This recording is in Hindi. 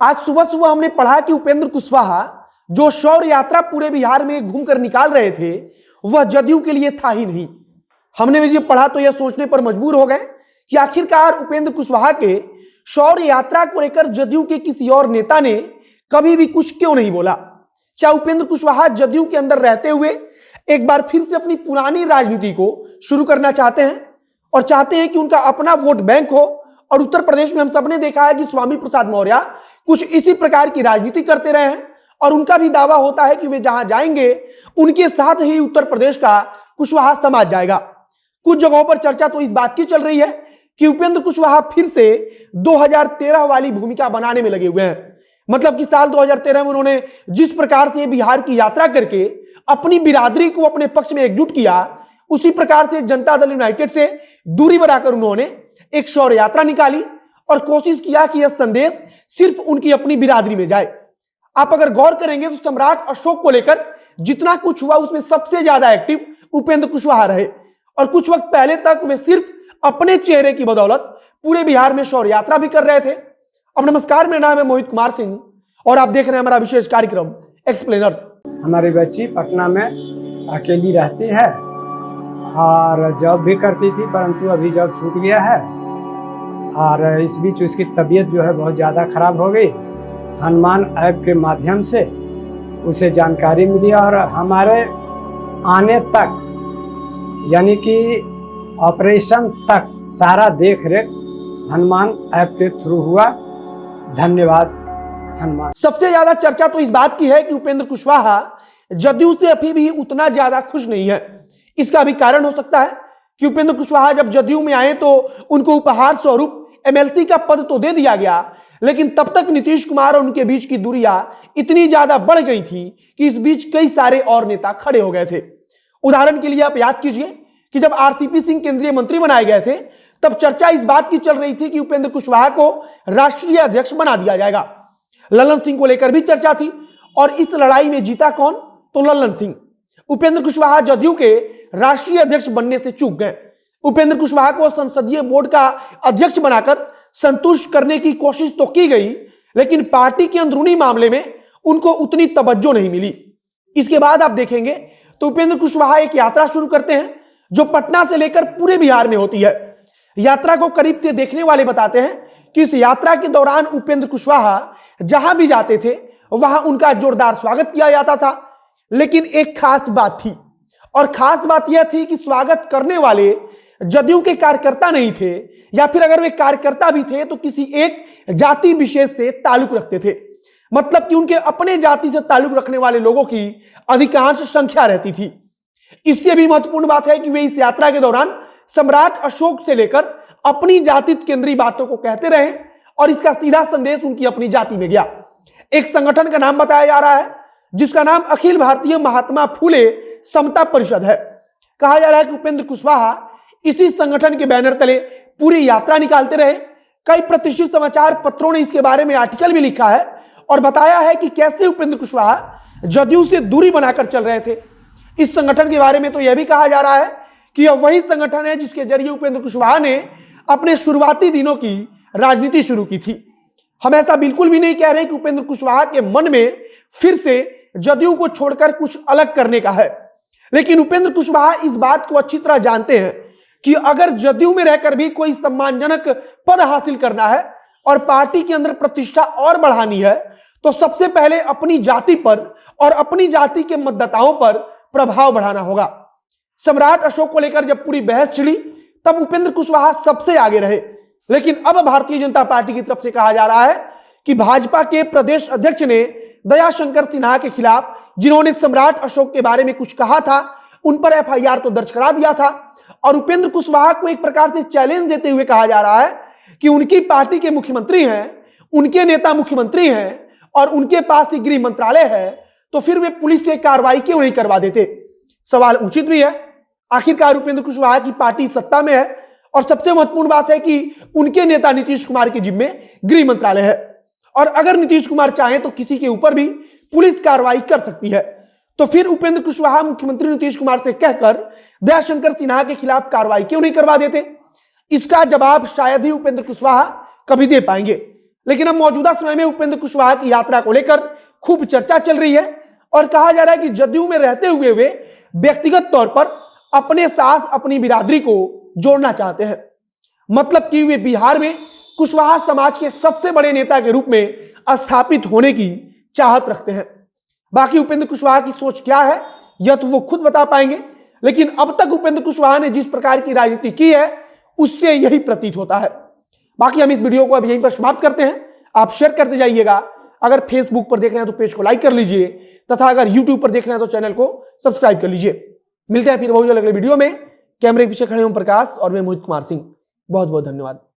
आज सुबह सुबह हमने पढ़ा कि उपेंद्र कुशवाहा जो शौर्य यात्रा पूरे बिहार में घूमकर निकाल रहे थे वह जदयू के लिए था ही नहीं। हमने भी जब पढ़ा तो यह सोचने पर मजबूर हो गए कि आखिरकार उपेंद्र कुशवाहा के शौर्य यात्रा को लेकर जदयू के किसी और नेता ने कभी भी कुछ क्यों नहीं बोला। क्या उपेंद्र कुशवाहा जदयू के अंदर रहते हुए एक बार फिर से अपनी पुरानी राजनीति को शुरू करना चाहते हैं और चाहते हैं कि उनका अपना वोट बैंक हो। और उत्तर प्रदेश में हम सबने देखा है कि स्वामी प्रसाद मौर्य कुछ इसी प्रकार की राजनीति करते रहे हैं और उनका भी दावा होता है कि वे जहां जाएंगे उनके साथ ही उत्तर प्रदेश का कुशवाहा समाज जाएगा। कुछ जगहों पर चर्चा तो इस बात की चल रही है कि उपेंद्र कुशवाहा फिर से 2013 वाली भूमिका बनाने में लगे हुए हैं। मतलब कि साल 2013 में उन्होंने जिस प्रकार से बिहार की यात्रा करके अपनी बिरादरी को अपने पक्ष में एकजुट किया, उसी प्रकार से जनता दल यूनाइटेड से दूरी बनाकर उन्होंने एक शौर्य यात्रा निकाली और कोशिश किया कि यह संदेश सिर्फ उनकी अपनी बिरादरी में जाए। आप अगर गौर करेंगे तो सम्राट अशोक को लेकर जितना कुछ हुआ उसमें सबसे ज्यादा एक्टिव उपेंद्र कुशवाहा रहे और कुछ वक्त पहले तक वे सिर्फ अपने चेहरे की बदौलत पूरे बिहार में शौर्य यात्रा भी कर रहे थे। अब नमस्कार, मेरा नाम है मोहित कुमार सिंह और आप देख रहे हैं हमारा विशेष कार्यक्रम एक्सप्लेनर। हमारी बच्ची पटना में अकेली रहती है और जॉब भी करती थी, परंतु अभी जॉब छूट गया है और इस बीच उसकी तबीयत जो है बहुत ज़्यादा खराब हो गई। हनुमान ऐप के माध्यम से उसे जानकारी मिली और हमारे आने तक यानी कि ऑपरेशन तक सारा देख रेख हनुमान ऐप के थ्रू हुआ। धन्यवाद हनुमान। सबसे ज्यादा चर्चा तो इस बात की है कि उपेंद्र कुशवाहा जदयू से अभी भी उतना ज्यादा खुश नहीं है। इसका भी कारण हो सकता है कि उपेंद्र कुशवाहा जब जदयू में आए तो उनको उपहार स्वरूप एमएलसी का पद तो दे दिया गया, लेकिन तब तक नीतीश कुमार और उनके बीच की दूरियां इतनी ज्यादा बढ़ गई थी कि इस बीच कई सारे और नेता खड़े हो गए थे। उदाहरण के लिए आप याद कीजिए कि जब आरसीपी सिंह केंद्रीय मंत्री बनाए गए थे तब चर्चा इस बात की चल रही थी कि उपेंद्र कुशवाहा को राष्ट्रीय अध्यक्ष बना दिया जाएगा। ललन सिंह को लेकर भी चर्चा थी और इस लड़ाई में जीता कौन? तो ललन सिंह। उपेंद्र कुशवाहा जदयू के राष्ट्रीय अध्यक्ष बनने से चूक गए। उपेंद्र कुशवाहा को संसदीय बोर्ड का अध्यक्ष बनाकर संतुष्ट करने की कोशिश तो की गई, लेकिन पार्टी के अंदरूनी मामले में उनको उतनी तवज्जो नहीं मिली। इसके बाद आप देखेंगे तो उपेंद्र कुशवाहा एक यात्रा शुरू करते हैं जो पटना से लेकर पूरे बिहार में होती है। यात्रा को करीब से देखने वाले बताते हैं कि इस यात्रा के दौरान उपेंद्र कुशवाहा जहां भी जाते थे वहां उनका जोरदार स्वागत किया जाता था। लेकिन एक खास बात थी और खास बात यह थी कि स्वागत करने वाले जदयू के कार्यकर्ता नहीं थे, या फिर अगर वे कार्यकर्ता भी थे तो किसी एक जाति विशेष से ताल्लुक रखते थे। मतलब कि उनके अपने जाति से ताल्लुक रखने वाले लोगों की अधिकांश संख्या रहती थी। इससे भी महत्वपूर्ण बात है कि वे इस यात्रा के दौरान सम्राट अशोक से लेकर अपनी जाति केंद्रीय बातों को कहते रहे और इसका सीधा संदेश उनकी अपनी जाति में गया। एक संगठन का नाम बताया जा रहा है जिसका नाम अखिल भारतीय महात्मा फूले समता परिषद है। कहा जा रहा है कि उपेंद्र कुशवाहा इसी संगठन के बैनर तले पूरी यात्रा निकालते रहे। कई प्रतिष्ठित समाचार पत्रों ने इसके बारे में आर्टिकल भी लिखा है और बताया है कि कैसे उपेंद्र कुशवाहा जदयू से दूरी बनाकर चल रहे थे। इस संगठन के बारे में तो यह भी कहा जा रहा है कि यह वही संगठन है जिसके जरिए उपेंद्र कुशवाहा ने अपने शुरुआती दिनों की राजनीति शुरू की थी। हम ऐसा बिल्कुल भी नहीं कह रहे कि उपेंद्र कुशवाहा के मन में फिर से जदयू को छोड़कर कुछ अलग करने का है, लेकिन उपेंद्र कुशवाहा इस बात को अच्छी तरह जानते हैं कि अगर जदयू में रहकर भी कोई सम्मानजनक पद हासिल करना है और पार्टी के अंदर प्रतिष्ठा और बढ़ानी है तो सबसे पहले अपनी जाति पर और अपनी जाति के मतदाताओं पर प्रभाव बढ़ाना होगा। सम्राट अशोक को लेकर जब पूरी बहस छिड़ी तब उपेंद्र कुशवाहा सबसे आगे रहे, लेकिन अब भारतीय जनता पार्टी की तरफ से कहा जा रहा है कि भाजपा के प्रदेश अध्यक्ष ने दयाशंकर सिन्हा के खिलाफ, जिन्होंने सम्राट अशोक के बारे में कुछ कहा था, उन पर एफआईआर तो दर्ज करा दिया था और उपेंद्र कुशवाहा को एक प्रकार से चैलेंज देते हुए कहा जा रहा है कि उनकी पार्टी के मुख्यमंत्री हैं, उनके नेता मुख्यमंत्री हैं और उनके पास ही गृह मंत्रालय है, तो फिर वे पुलिस से कार्रवाई क्यों नहीं करवा देते। सवाल उचित भी है। आखिरकार उपेंद्र कुशवाहा की पार्टी सत्ता में है और सबसे महत्वपूर्ण बात है कि उनके नेता नीतीश कुमार के जिम्मे गृह मंत्रालय है और अगर नीतीश कुमार चाहें तो किसी के ऊपर भी पुलिस कार्रवाई कर सकती है। तो फिर उपेंद्र कुशवाहा मुख्यमंत्री नीतीश कुमार से कहकर दयाशंकर सिन्हा के खिलाफ कार्रवाई क्यों नहीं करवा देते। इसका जवाब शायद ही उपेंद्र कुशवाहा कभी दे पाएंगे, लेकिन अब मौजूदा समय में उपेंद्र कुशवाहा की यात्रा को लेकर खूब चर्चा चल रही है और कहा जा रहा है कि जदयू में रहते हुए वे व्यक्तिगत तौर पर अपने साथ अपनी बिरादरी को जोड़ना चाहते हैं। मतलब कि वे बिहार में कुशवाहा समाज के सबसे बड़े नेता के रूप में स्थापित होने की चाहत रखते हैं। बाकी उपेंद्र कुशवाहा की सोच क्या है यह तो वो खुद बता पाएंगे, लेकिन अब तक उपेंद्र कुशवाहा ने जिस प्रकार की राजनीति की है उससे यही प्रतीत होता है। बाकी हम इस वीडियो को अब यहीं पर समाप्त करते हैं। आप शेयर करते जाइएगा। अगर फेसबुक पर देख रहे हैं तो पेज को लाइक कर लीजिए तथा अगर यूट्यूब पर देख रहे हैं तो चैनल को सब्सक्राइब कर लीजिए। मिलते हैं फिर बहुत जल्द अगले वीडियो में। कैमरे के पीछे खड़े ओम प्रकाश और मैं मोहित कुमार सिंह। बहुत बहुत धन्यवाद।